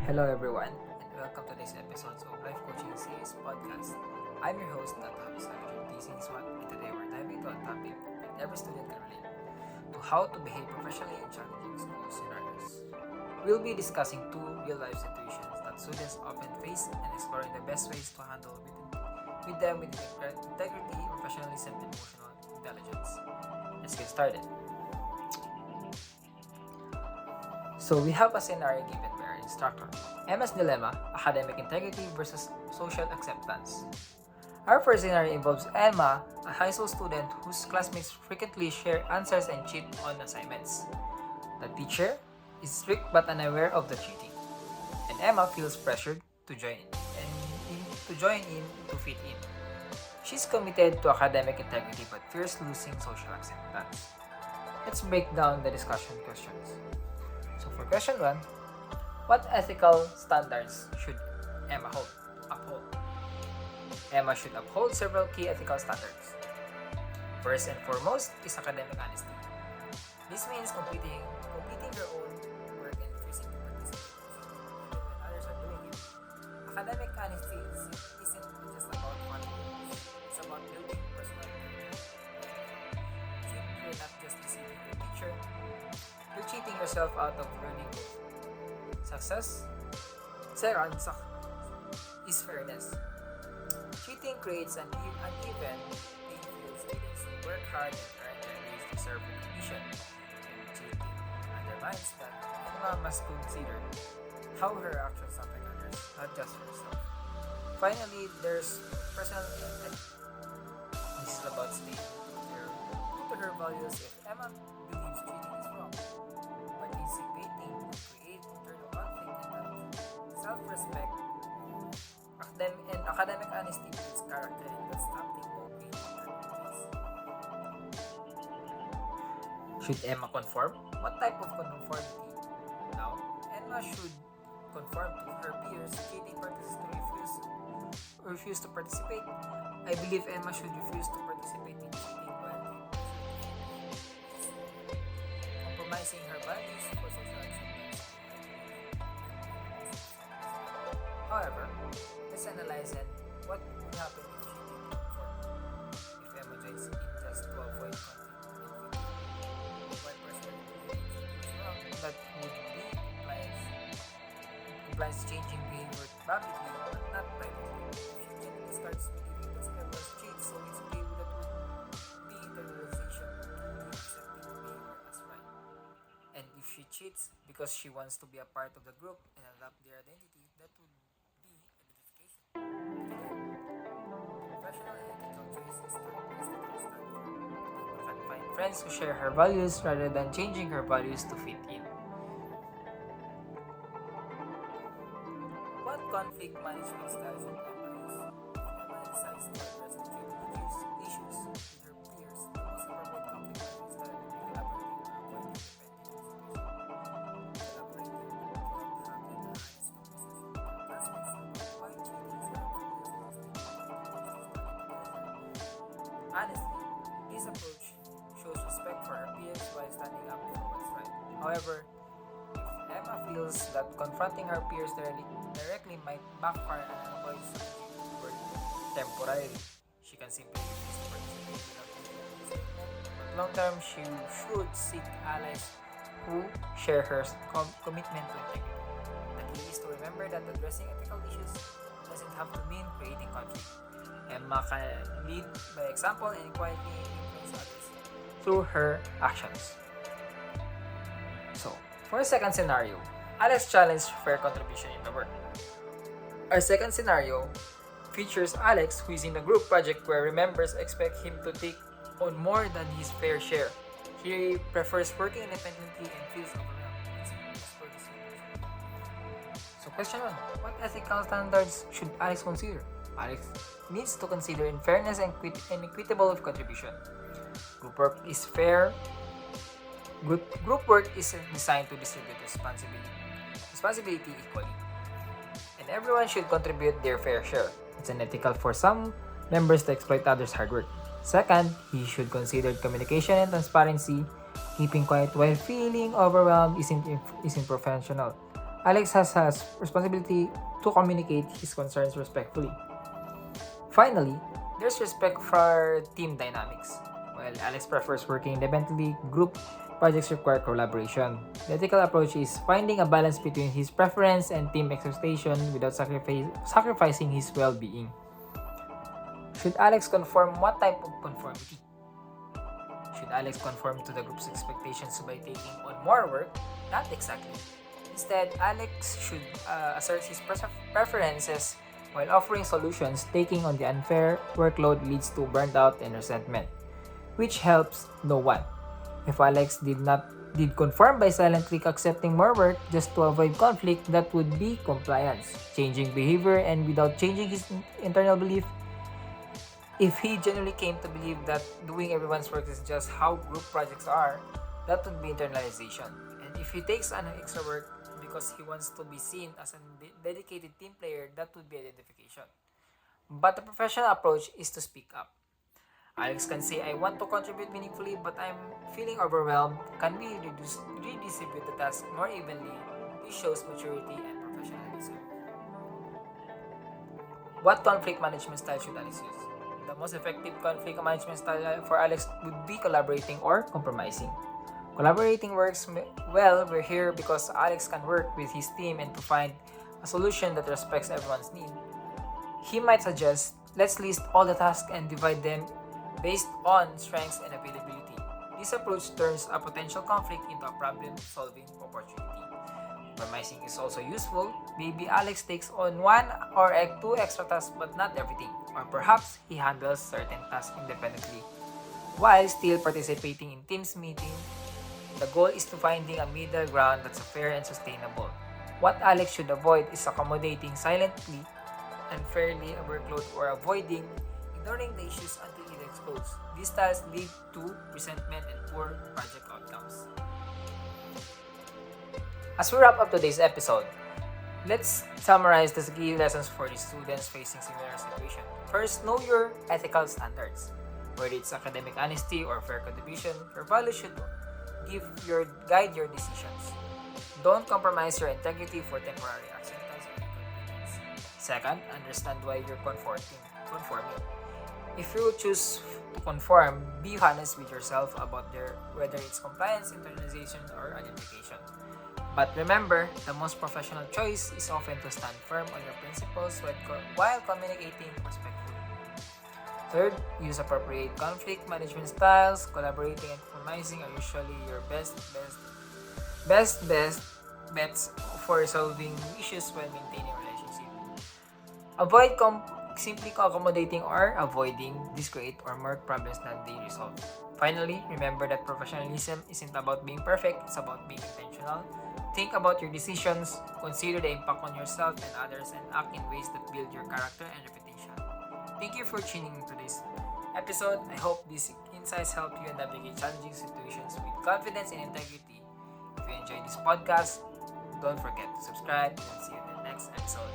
Hello everyone, and welcome to this episode of Life Coaching Series podcast. I'm your host, Dr. DC Swat, and today we're diving into a topic that every student can relate to how to behave professionally in challenging school scenarios. We'll be discussing two real-life situations that students often face and exploring the best ways to handle with them with integrity, professionalism, and emotional intelligence. Let's get started. So we have a scenario given by our instructor. Emma's dilemma, academic integrity versus social acceptance. Our first scenario involves Emma, a high school student whose classmates frequently share answers and cheat on assignments. The teacher is strict but unaware of the cheating, and Emma feels pressured to join in to fit in. She's committed to academic integrity but fears losing social acceptance. Let's break down the discussion questions. So for question 1, what ethical standards should Emma uphold? Emma should uphold several key ethical standards. First and foremost is academic honesty. This means completing your own work and refusing to participate even when others are doing it. Academic honesty isn't just about following rules, it's about building personality. You're not just deceiving your teacher, you're cheating yourself out of learning success. Second is fairness. Cheating creates an uneven playing field. Students who work hard and earn their ways deserve recognition. And cheating undermines that. Emma must consider how her actions affect others, not just herself. Finally, there's personal ethics. This is about staying true to her values. If Emma believes cheating is wrong, participating will create internal conflict and self-respect. And academic honesty builds character, and that's something no great teacher. Should Emma conform? What type of conformity? Now, Emma should conform to her peers. Cheating practices to refuse to participate. I believe Emma should refuse to participate in cheating while compromising her values for social acceptance. However, let's analyze it. What would happen if she didn't conform? If Emma joins in just to avoid conflict and fitting one person is wrong, that would be compliance changing behavior publicly but not privately. If she genuinely starts believing that everyone cheats, so it's okay, that would be internalization to accepting behavior as right. And if she cheats because she wants to be a part of the group and adopt their identity, that would be identification. Professional and ethical choices Emma can find friends who share her values rather than changing her values to fit in. What conflict management style should Emma use? Emma decides to address the issues with her peers. The most appropriate conflict management style would be collaborating or avoiding defending the situation. Collaborating would involve having a honest conversation with your classmates about why cheating is harmful and honestly, this approach shows respect for her peers while standing up for what's right. However, if Emma feels that confronting her peers directly might backfire and avoid support temporarily, she can simply refuse to participate without making a statement. But long term, she should seek allies who share her commitment to integrity. The key is to remember that addressing ethical issues doesn't have to mean creating conflict. Emma can lead by example and quietly influence others through her actions. So, for the second scenario, Alex challenged fair contribution in the work. Our second scenario features Alex, who is in a group project where members expect him to take on more than his fair share. He prefers working independently and feels overwhelmed. So question 1. What ethical standards should Alex consider? Alex needs to consider in fairness and equitable of contribution. Group work is fair. Group work is designed to distribute responsibility equally, and everyone should contribute their fair share. It's unethical for some members to exploit others' hard work. Second, he should consider communication and transparency. Keeping quiet while feeling overwhelmed isn't professional. Alex has responsibility to communicate his concerns respectfully. Finally, there's respect for team dynamics. While Alex prefers working independently, group projects require collaboration. The ethical approach is finding a balance between his preference and team expectation without sacrificing his well-being. Should Alex conform? What type of conformity? Should Alex conform to the group's expectations by taking on more work? Not exactly. Instead, Alex should assert his preferences while offering solutions. Taking on the unfair workload leads to burnt out and resentment, which helps no one. If Alex did conform by silently accepting more work just to avoid conflict, that would be compliance, changing behavior, and without changing his internal belief. If he genuinely came to believe that doing everyone's work is just how group projects are, that would be internalization. And if he takes on extra work because he wants to be seen as a dedicated team player, that would be identification. But the professional approach is to speak up. Alex can say, I want to contribute meaningfully, but I'm feeling overwhelmed. Can we redistribute the task more evenly? This shows maturity and professionalism. What conflict management style should Alex use? The most effective conflict management style for Alex would be collaborating or compromising. Collaborating works well. We're here because Alex can work with his team and to find a solution that respects everyone's need. He might suggest, let's list all the tasks and divide them based on strengths and availability. This approach turns a potential conflict into a problem-solving opportunity. Compromising is also useful. Maybe Alex takes on one or two extra tasks but not everything. Or perhaps he handles certain tasks independently while still participating in teams meeting. The goal is to finding a middle ground that's fair and sustainable. What Alex should avoid is accommodating silently, unfairly a workload, or avoiding ignoring the issues until it explodes. These styles lead to resentment and poor project outcomes. As we wrap up today's episode, let's summarize the key lessons for the students facing similar situation. First, know your ethical standards. Whether it's academic honesty or fair contribution, your values should guide your decisions. Don't compromise your integrity for temporary acceptance or inconvenience. Second, understand why you're conforming. If you choose to conform, be honest with yourself about whether it's compliance, internalization, or identification. But remember, the most professional choice is often to stand firm on your principles while communicating respectfully. Third, use appropriate conflict management styles. Collaborating and compromising are usually your best bets for resolving issues while maintaining a relationship. Avoid simply accommodating or avoiding. This create or more problems than they resolve. Finally, remember that professionalism isn't about being perfect, it's about being intentional. Think about your decisions, consider the impact on yourself and others, and act in ways that build your character and reputation. Thank you for tuning into this episode. I hope these insights help you navigate challenging situations with confidence and integrity. If you enjoyed this podcast, don't forget to subscribe and see you in the next episode.